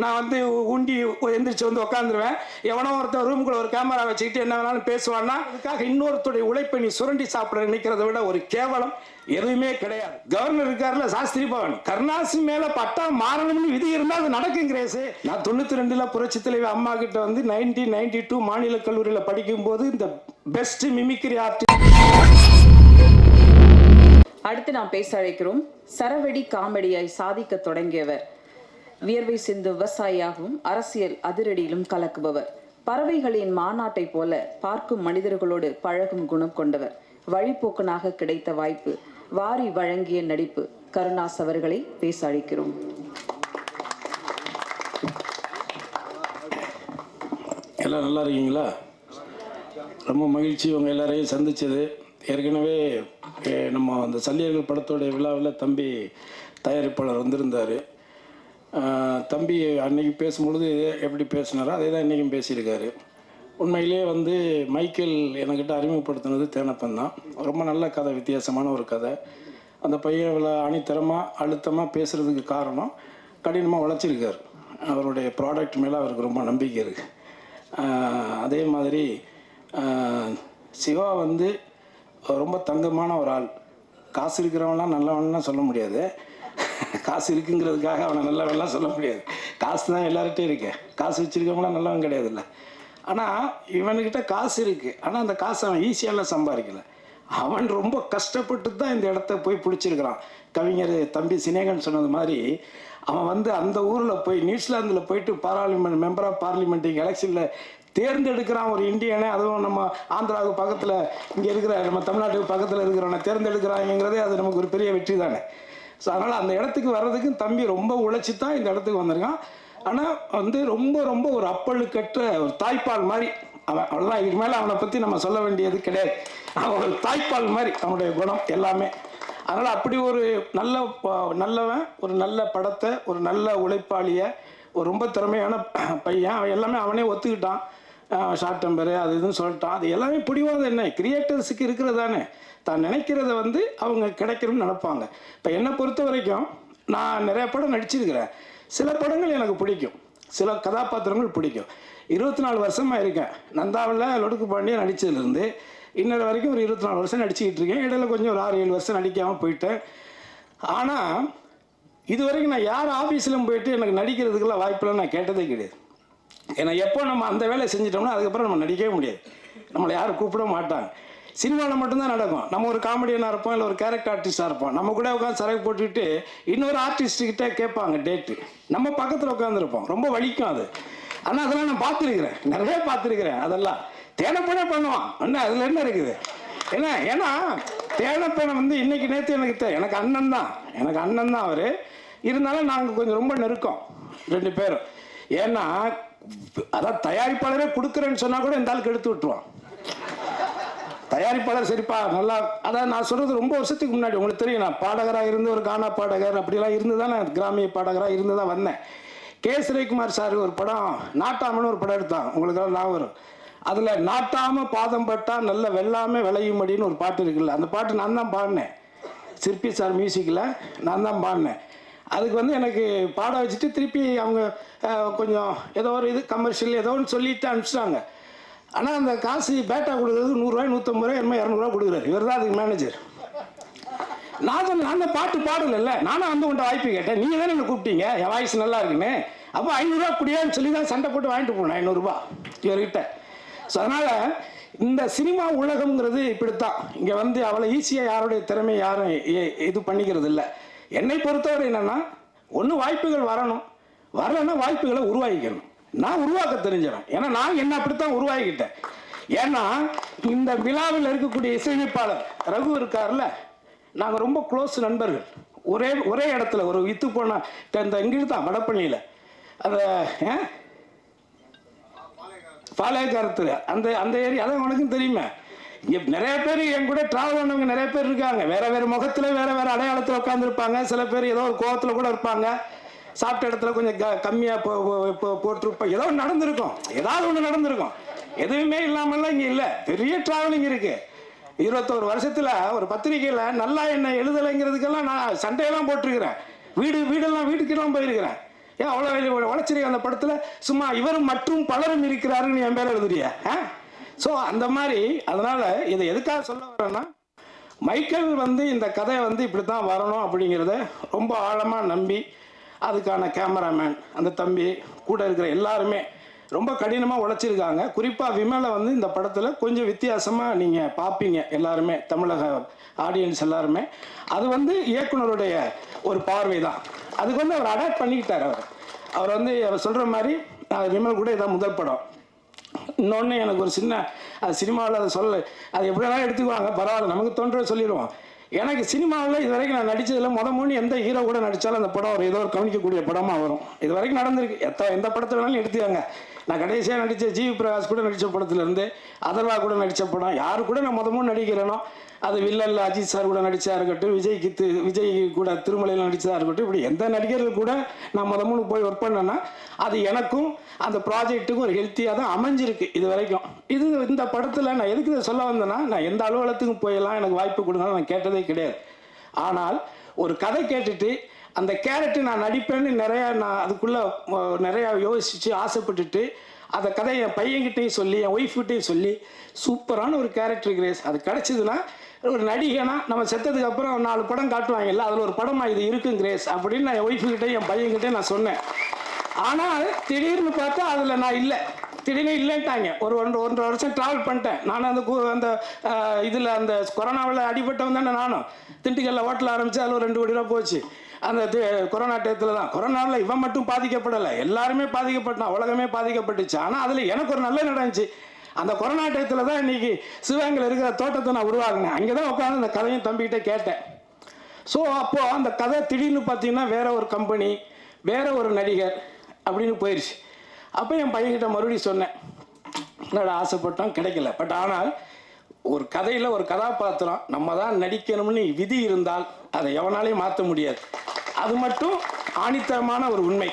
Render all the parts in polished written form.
நான் வந்து உண்டி எந்திரிச்சு வந்து உட்காந்துருவேன். எவனோ ஒருத்தர் ரூமுக்குள்ள ஒரு கேமரா வச்சுக்கிட்டு என்ன வேணாலும் பேசுவான்னா, அதுக்காக இன்னொருத்தருடைய உழைப்பை நீ சுரண்டி சாப்பிட நினைக்கிறத விட ஒரு கேவலம் எதுவுமே கிடையாது. கவர்னர் இருக்காருல சாஸ்திரி பவன், கருணாசி மேல பட்டா மாறணும்னு விதி இருந்தா அது நடக்கும் கிரேஸ். நான் 92ல புரட்சி தலைவி அம்மா கிட்ட வந்து 1992 மாநில கல்லூரியில படிக்கும் போது இந்த பெஸ்ட் மிமிக்ரி ஆர்டிஸ்ட். அடுத்து நாம் பேச அழைக்கிறோம். சரவெடி காமெடியாய் சாதிக்க தொடங்கியவர், வியர்வை சிந்து விவசாயியாகவும் அரசியல் அதிரடியிலும் கலக்குபவர், பறவைகளின் மாநாட்டை போல பார்க்கும் மனிதர்களோடு பழகும் குணம் கொண்டவர், வழிபோக்கனாக கிடைத்த வாய்ப்பு வாரி வழங்கிய நடிப்பு கருணாஸ் அவர்களை பேச அழைக்கிறோம். எல்லாம் நல்லா இருக்கீங்களா? ரொம்ப மகிழ்ச்சி உங்கள் எல்லாரையும் சந்திச்சது. ஏற்கனவே நம்ம அந்த சல்லியர்கள் படத்தோடைய விழாவில் தம்பி தயாரிப்பாளர் வந்திருந்தார். தம்பி அன்னைக்கு பேசும்பொழுது எப்படி பேசினாரோ அதே தான் இன்றைக்கும் பேசியிருக்காரு. உண்மையிலே வந்து மைக்கேல் என்கிட்ட அறிமுகப்படுத்தினது தேனப்பன் தான். ரொம்ப நல்ல கதை, வித்தியாசமான ஒரு கதை. அந்த பையன் இவ்வளோ அணித்தரமாக அழுத்தமாக பேசுகிறதுக்கு காரணம் கடினமாக உழைச்சிருக்கார். அவருடைய ப்ராடக்ட் மேலே அவருக்கு ரொம்ப நம்பிக்கை இருக்குது. அதே மாதிரி சிவா வந்து ரொம்ப தங்கமான ஒரு ஆள். காசு இருக்கிறவன்லாம் நல்லவன்லாம் சொல்ல முடியாது, காசு இருக்குங்கிறதுக்காக அவனை நல்லவன்லாம் சொல்ல முடியாது. காசு தான் எல்லார்கிட்டையும் இருக்கு, காசு வச்சுருக்கவங்களாம் நல்லவன் கிடையாது இல்லை. ஆனால் இவனுக்கிட்ட காசு இருக்குது, ஆனால் அந்த காசு அவன் ஈஸியாலாம் சம்பாதிக்கலை. அவன் ரொம்ப கஷ்டப்பட்டு தான் இந்த இடத்த போய் பிடிச்சிருக்கிறான். கவிஞர் தம்பி சினேகன் சொன்னது மாதிரி அவன் வந்து அந்த ஊரில் போய் நியூசிலாந்தில் போயிட்டு பார்லிமெண்ட் மெம்பர் ஆஃப் பார்லிமெண்ட் எலெக்ஷனில் தேர்ந்தெடுக்கிறான் ஒரு இந்தியனை. அதுவும் நம்ம ஆந்திராவுக்கு பக்கத்தில் இங்கே இருக்கிற நம்ம தமிழ்நாட்டுக்கு பக்கத்தில் இருக்கிறவனை தேர்ந்தெடுக்கிறாங்கிறதே அது நமக்கு ஒரு பெரிய வெற்றி தானே. ஸோ அதனால் அந்த இடத்துக்கு வர்றதுக்கு தம்பி ரொம்ப உழைச்சி தான் இந்த இடத்துக்கு வந்திருக்கான். ஆனால் வந்து ரொம்ப ரொம்ப ஒரு அப்பழுக்கற்ற ஒரு தாய்ப்பால் மாதிரி அவன். அவ்வளோதான், இதுக்கு மேலே அவனை பற்றி நம்ம சொல்ல வேண்டியது கிடையாது. அவன் ஒரு தாய்ப்பால் மாதிரி அவனுடைய குணம் எல்லாமே. அதனால் அப்படி ஒரு நல்லவன், ஒரு நல்ல படத்தை, ஒரு நல்ல உழைப்பாளியை, ஒரு ரொம்ப திறமையான பையன். அவன் எல்லாமே அவனே ஒத்துக்கிட்டான். ஷார்ட் டெம்பரு அது இதுன்னு சொல்லிட்டான். அது எல்லாமே பிடிவாதம் என்ன கிரியேட்டர்ஸுக்கு இருக்கிறது தானே. தான் நினைக்கிறத வந்து அவங்க கிடைக்கணும்னு நினைப்பாங்க. இப்போ என்னை பொறுத்த வரைக்கும் நான் நிறைய படம் நடிச்சிருக்கிறேன். சில படங்கள் எனக்கு பிடிக்கும், சில கதாபாத்திரங்கள் பிடிக்கும். 24 வருஷமாக இருக்கேன். நந்தாவில் லொடுக்கு பாண்டியன் நடித்ததுலேருந்து இன்னொரு வரைக்கும் ஒரு 24 வருஷம் நடிச்சுக்கிட்டு இருக்கேன். இடையில கொஞ்சம் ஒரு 6-7 வருஷம் நடிக்காமல் போயிட்டேன். ஆனால் இது வரைக்கும் நான் யார் ஆஃபீஸிலும் போயிட்டு எனக்கு நடிக்கிறதுக்கெல்லாம் வாய்ப்பெல்லாம் நான் கேட்டதே கிடையாது. ஏன்னா எப்போ நம்ம அந்த வேலையை செஞ்சிட்டோம்னா அதுக்கப்புறம் நம்ம நடிக்கவே முடியாது, நம்மளை யாரும் கூப்பிட மாட்டாங்க. சினிமாவில் மட்டும்தான் நடக்கும். நம்ம ஒரு காமெடியனாக இருப்போம், இல்லை ஒரு கேரக்டர் ஆர்டிஸ்டாக இருப்போம். நம்ம கூட உட்காந்து சரக்கு போட்டுக்கிட்டு இன்னொரு ஆர்டிஸ்ட்டுக்கிட்ட கேட்பாங்க டேட்டு, நம்ம பக்கத்தில் உட்காந்துருப்போம். ரொம்ப வலிக்கும் அது. ஆனால் அதெல்லாம் நான் பார்த்துருக்குறேன், நிறைய பார்த்துருக்குறேன். அதெல்லாம் தேனப்பனே பண்ணுவான். என்ன அதில் என்ன இருக்குது? ஏன்னா தேனப்பனை வந்து இன்னைக்கு நேற்று எனக்கு அண்ணன் தான் அவர். இருந்தாலும் நாங்கள் கொஞ்சம் ரொம்ப நெருக்கம் 2 பேரும். ஏன்னா அதான் தயாரிப்பாளரே கொடுக்குறேன்னு சொன்னால் கூட இந்த ஆளுக்கு எடுத்து விட்டுருவான். தயாரிப்பாளர் சரிப்பா நல்லா, அதான் நான் சொல்கிறது ரொம்ப வருஷத்துக்கு முன்னாடி உங்களுக்கு தெரியும். நான் பாடகராக இருந்து ஒரு கானா பாடகர் அப்படிலாம் இருந்து தான் நான் கிராமிய பாடகராக இருந்து தான் வந்தேன். கே. சுரேகுமார் சார் ஒரு படம் நாட்டாமன்னு ஒரு படம் எடுத்தான், உங்களுக்கு நான் வரும். அதில் நாட்டாம பாதம் பட்டா நல்ல வெள்ளாமே விளையும்படின்னு ஒரு பாட்டு இருக்குல்ல, அந்த பாட்டு நான் தான் பாடினேன். சிற்பி சார் மியூசிக்கில் நான் தான் பாடினேன். அதுக்கு வந்து எனக்கு பாட வச்சுட்டு திருப்பி அவங்க கொஞ்சம் ஏதோ ஒரு இது கமர்ஷியல் ஏதோ ஒன்று சொல்லிட்டு அனுப்பிச்சிட்டாங்க. ஆனால் அந்த காசு பேட்டா கொடுக்குறது 100 ரூபாய் 150 ரூபாய் என்னமோ 200 ரூபா கொடுக்குறாரு. இவர் தான் அதுக்கு மேனேஜர். நான் அந்த பாட்டு பாடல, நானும் வந்து உன்ட்ட வாய்ப்பு கேட்டேன். நீங்கள் தானே என்னை கூப்பிட்டீங்க, என் வாய்ஸ் நல்லா இருக்குன்னு. அப்போ 500 ரூபா குடியான்னு சொல்லி தான் சண்டை போட்டு வாங்கிட்டு போனேன் 500 ரூபா இவர்கிட்ட. ஸோ அதனால் இந்த சினிமா உலகம்ங்கிறது இப்படித்தான். இங்கே வந்து அவ்வளோ ஈஸியாக யாருடைய திறமை யாரும் இது பண்ணிக்கிறது இல்லை. என்னை பொறுத்தவரை என்னென்னா, ஒன்று வாய்ப்புகள் வரலைன்னா வாய்ப்புகளை உருவாக்கிக்கணும். நான் உருவாக்க தெரிஞ்சவன். ஏன்னா நான் என்ன அப்படித்தான் உருவாக்கிட்டேன். ஏன்னா இந்த விழாவில் இருக்கக்கூடிய இசையமைப்பாளர் ரகு இருக்கார்ல, நாங்கள் ரொம்ப க்ளோஸ் நண்பர்கள். ஒரே இடத்துல ஒரு வித்து போன இந்த இங்கிட்டு தான் வடப்பள்ளியில் அந்த பாளையக்காரத்தில் அந்த ஏரியா, அதான் உனக்கும் தெரியுமே. இங்கே நிறைய பேர் என் கூட ட்ராவல் பண்ணவங்க நிறைய பேர் இருக்காங்க. வேறு முகத்தில் வேறு அடையாளத்தில் உட்காந்துருப்பாங்க. சில பேர் ஏதோ ஒரு கோவத்தில் கூட இருப்பாங்க. சாப்பிட்ட இடத்துல கொஞ்சம் கம்மியாக போட்டிருப்போம். ஏதோ ஒன்று நடந்திருக்கும், ஏதாவது ஒன்று நடந்திருக்கும். எதுவுமே இல்லாமல்லாம் இங்கே இல்லை, பெரிய ட்ராவலிங் இருக்குது. 21 வருஷத்தில் ஒரு பத்திரிகையில் நல்லா என்ன எழுதலைங்கிறதுக்கெல்லாம் நான் சண்டையெல்லாம் போட்டிருக்கிறேன். வீட்டுக்கெல்லாம் போயிருக்கிறேன். ஏன் அவ்வளோ உழைச்சிருக்க அந்த படத்தில் சும்மா இவரும் மற்றும் பலரும் இருக்கிறாருன்னு என் பேர் எழுதுறிய? ஸோ அந்த மாதிரி அதனால் இதை எதுக்காக சொல்ல வரேன்னா, மைக்கேல் வந்து இந்த கதையை வந்து இப்படி தான் வரணும் அப்படிங்கிறத ரொம்ப ஆழமாக நம்பி அதுக்கான கேமராமேன் அந்த தம்பி கூட இருக்கிற எல்லாருமே ரொம்ப கடினமாக உழைச்சிருக்காங்க. குறிப்பாக விமலை வந்து இந்த படத்தில் கொஞ்சம் வித்தியாசமாக நீங்கள் பார்ப்பீங்க எல்லாருமே, தமிழக ஆடியன்ஸ் எல்லாருமே. அது வந்து இயக்குனருடைய ஒரு பார்வை தான். அதுக்கு வந்து அவர் அடாப்ட் பண்ணிக்கிட்டார். அவர் வந்து அவர் சொல்கிற மாதிரி விமல் கூட இதான் முதல் படம். இன்னொன்று எனக்கு ஒரு சின்ன அது சினிமாவில் அதை சொல்ல, அது எப்படியெல்லாம் எடுத்துக்குவாங்க பரவாயில்ல, நமக்கு தோன்ற சொல்லிடுவோம். எனக்கு சினிமாவில் இது வரைக்கும் நான் நடித்ததில் மூணு எந்த ஹீரோ கூட நடித்தாலும் அந்த படம் ஒரு ஏதோ ஒரு கவனிக்கக்கூடிய படமாக வரும். இது வரைக்கும் நடந்திருக்கு. எந்த படத்தை வேணாலும் எடுத்துக்காங்க. நான் கடைசியாக நடித்த ஜிவி பிரகாஷ் கூட நடித்த படத்துலேருந்து அதர்வா கூட நடித்த படம், யாரு கூட நான் மூணு நடிக்கிறேனோ அது வில்லல்ல அஜித் சார் கூட நடித்தா இருக்கட்டும், விஜய் கூட திருமலையில் நடித்ததாக இருக்கட்டும், இப்படி எந்த நடிகர்கள் கூட நான் மூணு போய் ஒர்க் பண்ணேன்னா அது எனக்கும் அந்த ப்ராஜெக்ட்டுக்கும் ஒரு ஹெல்த்தியாக தான் அமைஞ்சிருக்கு இது வரைக்கும். இந்த படத்தில் நான் எதுக்கு இதை சொல்ல வந்தேன்னா, நான் எந்த அலுவலகத்துக்கும் போயெல்லாம் எனக்கு வாய்ப்பு கொடுங்க நான் கேட்டதே கிடையாது. ஆனால் ஒரு கதை கேட்டுட்டு அந்த கேரக்டர் நான் நடிப்பேன்னு நான் அதுக்குள்ளே நிறையா யோசித்து ஆசைப்பட்டுட்டு அந்த கதையை என் பையன்கிட்டையும் சொல்லி என் ஒய்ஃப்கிட்டையும் சொல்லி சூப்பரான ஒரு கேரக்டர் கிரேஸ் அது கிடச்சிதுன்னா, ஒரு நடிகனா நம்ம செத்ததுக்கு அப்புறம் 4 படம் காட்டுவாங்கல்ல, அதில் ஒரு படமாக இது இருக்கும் கிரேஸ் அப்படின்னு நான் என் ஒய்ஃப்கிட்டையும் என் பையன்கிட்டையும் நான் சொன்னேன். ஆனால் திடீர்னு பார்த்தா அதில் நான் இல்லை, திடீர்னு இல்லைன்ட்டாங்க. ஒரு 1.5 வருஷம் ட்ராவல் பண்ணிட்டேன் நான். அந்த இதில் அந்த கொரோனாவில் அடிபட்டவன் தானே நானும். திண்டுக்கல்ல ஹோட்டல் ஆரம்பித்து அதில் ஒரு 2 கோடி ரூபா போச்சு அந்த கொரோனா டயத்தில் தான். கொரோனாவில் இவன் மட்டும் பாதிக்கப்படலை, எல்லாருமே பாதிக்கப்பட்டான், உலகமே பாதிக்கப்பட்டுச்சு. ஆனால் அதில் எனக்கு ஒரு நல்ல நடந்துச்சு. அந்த கொரோனா டயத்தில் தான் இன்னைக்கு சிவகங்கையில் இருக்கிற தோட்டத்தை நான் உருவாகினேன். அங்கே தான் உட்காந்து அந்த கதையும் தம்பிக்கிட்ட கேட்டேன். ஸோ அப்போது அந்த கதை திடீர்னு பார்த்தீங்கன்னா வேற ஒரு கம்பெனி, வேற ஒரு நடிகர் அப்படின்னு போயிடுச்சு. அப்போ என் பையன்கிட்ட மறுபடியும் சொன்னேன், என்னோட ஆசைப்பட்டோம் கிடைக்கல. பட் ஆனால் ஒரு கதையில் ஒரு கதாபாத்திரம் நம்ம தான் நடிக்கணும்னு விதி இருந்தால் அதை எவனாலையும் மாற்ற முடியாது. அது மட்டும் ஆணித்தரமான ஒரு உண்மை.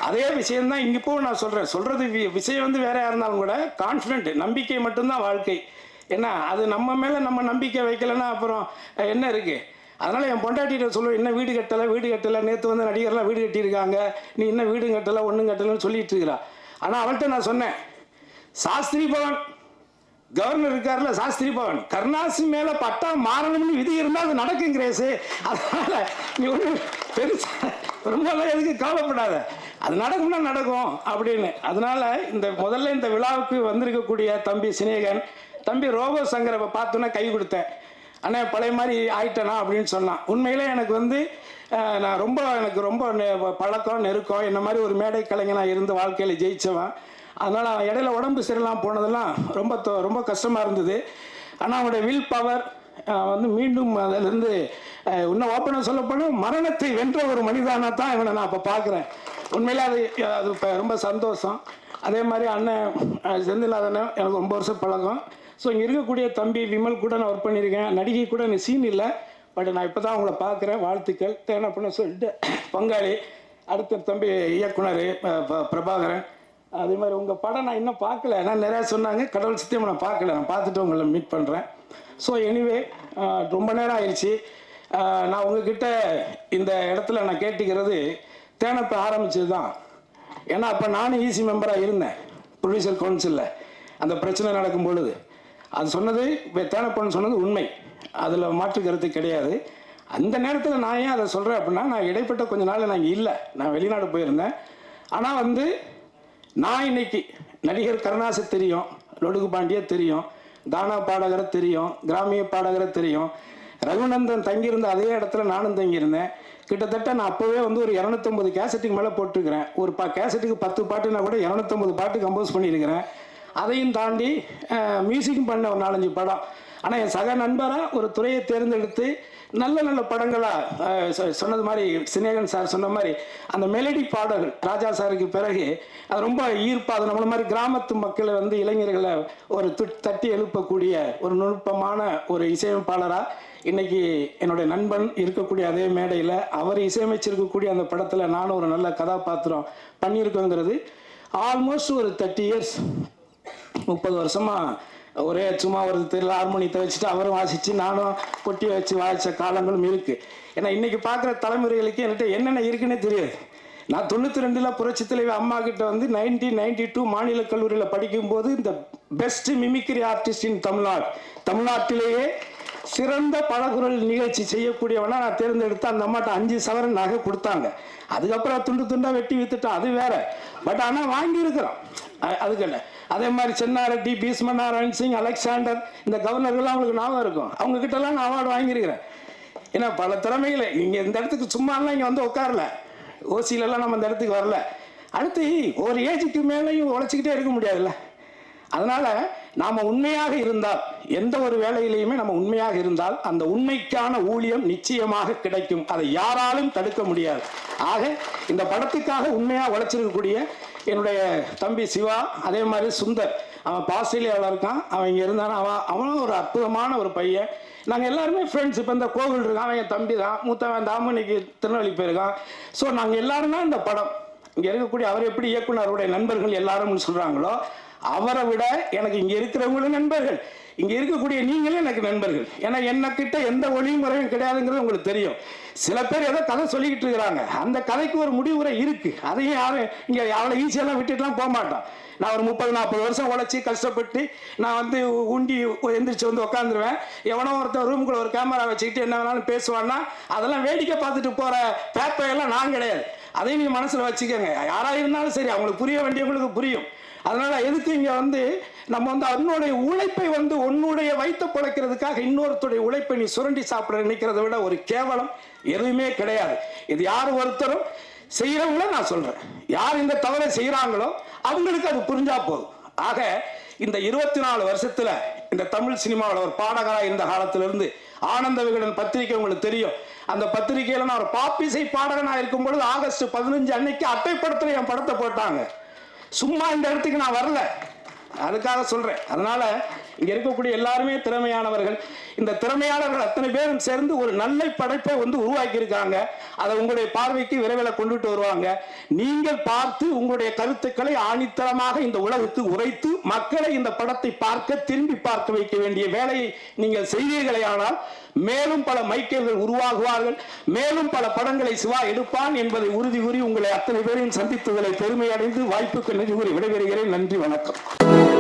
அதே விஷயம்தான் இங்கே இப்போ நான் சொல்கிறது விஷயம் வந்து வேற யார் இருந்தாலும் கூட கான்ஃபிடென்ட், நம்பிக்கை மட்டும்தான் வாழ்க்கை. ஏன்னா அது நம்ம மேலே நம்ம நம்பிக்கை வைக்கலைன்னா அப்புறம் என்ன இருக்குது? அதனால் என் பொண்டாட்டிகிட்ட சொல்லுவேன், இன்னும் வீடு கட்டலை, நேற்று வந்து நடிகர்லாம் வீடு கட்டியிருக்காங்க, நீ இன்னும் வீடு கட்டலை ஒன்றும் கட்டலைன்னு சொல்லிட்டு இருக்கிறா. ஆனால் அவள்கிட்ட நான் சொன்னேன், சாஸ்திரி பவன் கவர்னர் இருக்காருல்ல, சாஸ்திரி பவன் கருணாசி மேலே பட்டா மாறணும்னு விதி இருந்தால் அது நடக்கும் கிரேஸு. அதனால் நீ ஒன்றும் பெருசாக ரொம்பலாம் எதுக்கு கவலைப்படாத, அது நடக்கும்னா நடக்கும் அப்படின்னு. அதனால் முதல்ல இந்த விழாவுக்கு வந்திருக்கக்கூடிய தம்பி சினேகன், தம்பி ரோபோ சங்கரை பார்த்தோன்னா கை கொடுத்தேன். அண்ணா பழைய மாதிரி ஆயிட்டேனா அப்படின்னு சொன்னான். உண்மையிலே எனக்கு வந்து எனக்கு ரொம்ப பழக்கம் நெருக்கம், என்ன மாதிரி ஒரு மேடை கலைஞனாக இருந்து வாழ்க்கையில் ஜெயித்தவன். அதனால் அவன் இடையில உடம்பு சரியில்லாமல் போனதெல்லாம் ரொம்ப கஷ்டமாக இருந்தது. ஆனால் அவனுடைய வில் பவர் வந்து மீண்டும் அதிலிருந்து இன்னும் ஓப்பனாக சொல்லப்போனால் மரணத்தை வென்ற ஒரு மனிதனாக தான் இவனை நான் இப்போ பார்க்குறேன். உண்மையிலே அது இப்போ ரொம்ப சந்தோஷம். அதே மாதிரி அண்ணன் செந்திலாதண்ணன் எனக்கு 9 வருஷம் பழக்கம். ஸோ இங்கே இருக்கக்கூடிய தம்பி விமல் கூட நான் ஒர்க் பண்ணியிருக்கேன். நடிகை கூட எனக்கு சீன் இல்லை, பட் நான் இப்போ தான் அவங்கள பார்க்குறேன். வாழ்த்துக்கள் தேனப்பன்னு சொல்லிட்டு பங்காளி. அடுத்த தம்பி இயக்குனர் பிரபாகரன். அதே மாதிரி உங்கள் படம் நான் இன்னும் பார்க்கல, நான் நிறையா சொன்னாங்க, கடவுள் சித்தியம் நான் பார்க்கல, நான் பார்த்துட்டு உங்களை மீட் பண்ணுறேன். ஸோ எனிவே ரொம்ப நேரம் ஆயிடுச்சு. நான் உங்ககிட்ட இந்த இடத்துல நான் கேட்டுக்கிறது, தேனப்பை ஆரம்பிச்சது தான். ஏன்னா அப்போ நானும் ஈசி மெம்பராக இருந்தேன் ப்ரொடியூசர் கவுன்சிலில். அந்த பிரச்சனை நடக்கும் பொழுது அது சொன்னது தேனப்பன்னு சொன்னது உண்மை, அதில் மாற்று கருத்து கிடையாது. அந்த நேரத்தில் நான் ஏன் அதை சொல்கிறேன் அப்படின்னா, நான் இடைப்பட்ட கொஞ்ச நாள் நான் இங்கே இல்லை, நான் வெளிநாடு போயிருந்தேன். ஆனால் வந்து நான் இன்னைக்கு நடிகர் கருணாசை தெரியும், லொடுகு பாண்டியை தெரியும், கானா பாடகரை தெரியும், கிராமிய பாடகரை தெரியும். ரகுநந்தன் தங்கியிருந்த அதே இடத்துல நானும் தங்கியிருந்தேன். கிட்டத்தட்ட நான் அப்போவே வந்து ஒரு 250 கேசட்டுக்கு மேலே போட்டிருக்கிறேன். ஒரு கேசட்டுக்கு 10 பாட்டுனா கூட 250 பாட்டு கம்போஸ் பண்ணியிருக்கிறேன். அதையும் தாண்டி மியூசிக்கும் பண்ண ஒரு 4-5 படம். ஆனால் என் சக நண்பராக ஒரு துறையை தேர்ந்தெடுத்து நல்ல படங்களாக சொன்னது மாதிரி சினேகன் சார் சொன்ன மாதிரி அந்த மெலடி பாடல்கள் ராஜா சாருக்கு பிறகு அது ரொம்ப ஈர்ப்பாக, அது நம்மள மாதிரி கிராமத்து மக்களை வந்து இளைஞர்களை ஒரு தட்டி எழுப்பக்கூடிய ஒரு நுட்பமான ஒரு இசையமைப்பாளராக இன்னைக்கு என்னுடைய நண்பன் இருக்கக்கூடிய அதே மேடையில் அவர் இசையமைச்சிருக்கக்கூடிய அந்த படத்தில் நானும் ஒரு நல்ல கதாபாத்திரம் பண்ணியிருக்கோங்கிறது ஆல்மோஸ்ட் ஒரு 30 இயர்ஸ் 30 வருஷமாக ஒரே சும்மா ஒரு தெரியல ஹார்மோனியத்தை வச்சுட்டு அவரும் வாசித்து நானும் பொட்டியை வச்சு வாசித்த காலங்களும் இருக்குது. ஏன்னா இன்றைக்கி பார்க்குற தலைமுறைகளுக்கு என்கிட்ட என்னென்ன இருக்குன்னே தெரியாது. நான் 92 புரட்சி தலைவர் அம்மா கிட்ட வந்து 1992 மாநில கல்லூரியில் படிக்கும்போது இந்த பெஸ்ட் மிமிக்ரி ஆர்டிஸ்ட் இன் தமிழ்நாட்டிலேயே சிறந்த படகுரல் நிகழ்ச்சி செய்யக்கூடியவனா நான் தேர்ந்தெடுத்து அந்த அம்மாட்ட 5 சவரன் நகை கொடுத்தாங்க. அதுக்கப்புறம் துண்டு துண்டா வெட்டி வித்துட்டோம், அது வேற. பட் ஆனால் வாங்கியிருக்கிறோம், அதுக்கல்ல. அதே மாதிரி சென்னாரெட்டி, பீஷ்மநாராயண் சிங், அலெக்சாண்டர், இந்த கவர்னர்கள்லாம் அவங்களுக்கு ஞாபகம் இருக்கும். அவங்க கிட்டலாம் நான் அவார்டு வாங்கியிருக்கிறேன். ஏன்னா பல திறமைகளை நீங்கள் இந்த இடத்துக்கு சும்மாலாம் இங்கே வந்து உட்காரல, ஓசியிலலாம் நம்ம இந்த இடத்துக்கு வரல. அடுத்து ஒரு ஏஜுக்கு மேலேயும் உழைச்சிக்கிட்டே இருக்க முடியாதுல்ல. அதனால நாம் உண்மையாக இருந்தால், எந்த ஒரு வேலையிலையுமே நம்ம உண்மையாக இருந்தால் அந்த உண்மைக்கான ஊழியம் நிச்சயமாக கிடைக்கும். அதை யாராலும் தடுக்க முடியாது. ஆக இந்த படத்துக்காக உண்மையாக உழைச்சிருக்கக்கூடிய என்னுடைய தம்பி சிவா, அதே மாதிரி சுந்தர், அவன் ஆஸ்திரேலியாவில் இருக்கான், அவன் இங்கே இருந்தானா, அவனும் ஒரு அற்புதமான ஒரு பையன். நாங்கள் எல்லாருமே ஃப்ரெண்ட்ஸ். இப்போ இந்த கோவில் இருக்கான், அவன் என் தம்பி தான். மூத்தவன் தாமணிக்கு திருநெல்வேலி போயிருக்கான். ஸோ நாங்கள் எல்லாரும் தான் இந்த படம். இங்கே இருக்கக்கூடிய அவர் எப்படி இயக்குனருடைய நண்பர்கள் எல்லாரும்னு சொல்கிறாங்களோ, அவரை விட எனக்கு இங்கே இருக்கிறவங்களும் நண்பர்கள், இங்கே இருக்கக்கூடிய நீங்களும் எனக்கு நண்பர்கள். ஏன்னா என்னக்கிட்ட எந்த ஒளியும் முறையும் கிடையாதுங்கிறது உங்களுக்கு தெரியும். சில பேர் ஏதோ கதை சொல்லிக்கிட்டு இருக்கிறாங்க, அந்த கதைக்கு ஒரு முடிவுரை இருக்கு. அதையும் யாரும் இங்கே அவ்வளோ ஈஸியெல்லாம் விட்டுட்டுலாம் போக மாட்டோம். நான் ஒரு 30-40 வருஷம் உழைச்சி கஷ்டப்பட்டு நான் வந்து உண்டி எந்திரிச்சு வந்து உட்காந்துருவேன். எவனோ ஒருத்தர் ரூமுக்குள்ள ஒரு கேமரா வச்சுக்கிட்டு என்ன வேணாலும் பேசுவான்னா அதெல்லாம் வேடிக்கை பார்த்துட்டு போகிற பேப்பையெல்லாம் நான் கிடையாது. அதையும் நீங்கள் மனசில் வச்சுக்கோங்க. யாராக இருந்தாலும் சரி, அவங்களுக்கு புரிய வேண்டியவங்களுக்கு புரியும். அதனால எதுக்கு இங்கே வந்து நம்ம வந்து அவனுடைய உழைப்பை வந்து உன்னுடைய வைத்து பிழைக்கிறதுக்காக இன்னொருத்தருடைய உழைப்பை நீ சுரண்டி சாப்பிட நினைக்கிறத விட ஒரு கேவலம் எதுவுமே கிடையாது. இது யார் ஒருத்தரும் செய்யறவங்கள நான் சொல்றேன், யார் இந்த தவறை செய்யறாங்களோ அவங்களுக்கு அது புரிஞ்சா போதும். ஆக இந்த 24 வருஷத்துல இந்த தமிழ் சினிமாவில் ஒரு பாடகராக இருந்த காலத்திலிருந்து ஆனந்த விகடன் பத்திரிகை உங்களுக்கு தெரியும். அந்த பத்திரிகையில நான் ஒரு பாப்பிசை பாடகனாக இருக்கும் பொழுது ஆகஸ்ட் 15 அன்னைக்கு அட்டைப்படத்தில் என் படத்தை போட்டாங்க. சும்மா இந்த இடத்துக்கு நான் வரல, அதுக்காக சொல்றேன். அதனால இங்க இருக்கக்கூடிய எல்லாருமே திறமையானவர்கள். இந்த திறமையாளர்கள் அத்தனை பேரும் சேர்ந்து ஒரு நல்ல படைப்பை வந்து உருவாக்கி இருக்காங்க. அதை உங்களுடைய பார்வைக்கு விரைவில் கொண்டுட்டு வருவாங்க. நீங்கள் பார்த்து உங்களுடைய கருத்துக்களை ஆணித்தரமாக இந்த உலகத்துக்கு உரைத்து மக்களை இந்த படத்தை பார்க்க, திரும்பி பார்க்க வைக்க வேண்டிய வேலையை நீங்கள் செய்வீர்களே. ஆனால் மேலும் பல மைக்கேல்கள் உருவாகுவார்கள், மேலும் பல படங்களை சிவா எடுப்பான் என்பதை உறுதி கூறி உங்களை அத்தனை பேரையும் சந்தித்ததில் பெருமை அடைந்து வாய்ப்புக்கு நன்றி கூறி விடைபெறுகிறேன். நன்றி, வணக்கம்.